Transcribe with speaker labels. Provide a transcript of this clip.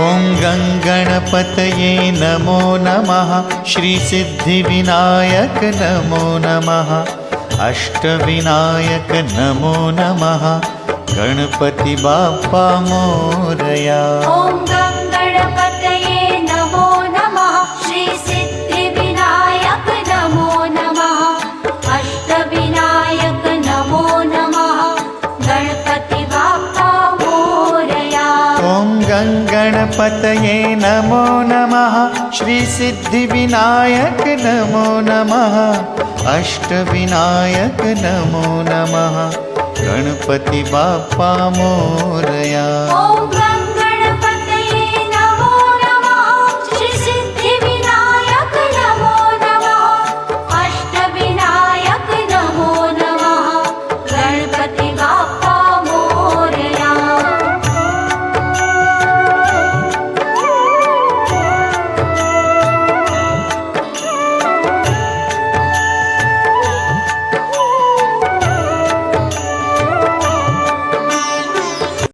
Speaker 1: ॐ गङ्गणपतये नमो नमः। श्रीसिद्धिविनायक नमो नमः। अष्टविनायक नमो नमः। गणपति बाप्पा मोरया।
Speaker 2: ॐ गङ्गणपतये नमो नमः। श्रीसिद्धिविनायक नमो नमः। अष्टविनायक नमो नमः। गणपति बाप्पा मोरया।
Speaker 1: ॐ गङ्गणपतये नमो नमः। श्रीसिद्धिविनायक नमो नमः। अष्टविनायक नमो नमः। गणपति बाप्पा मोरया।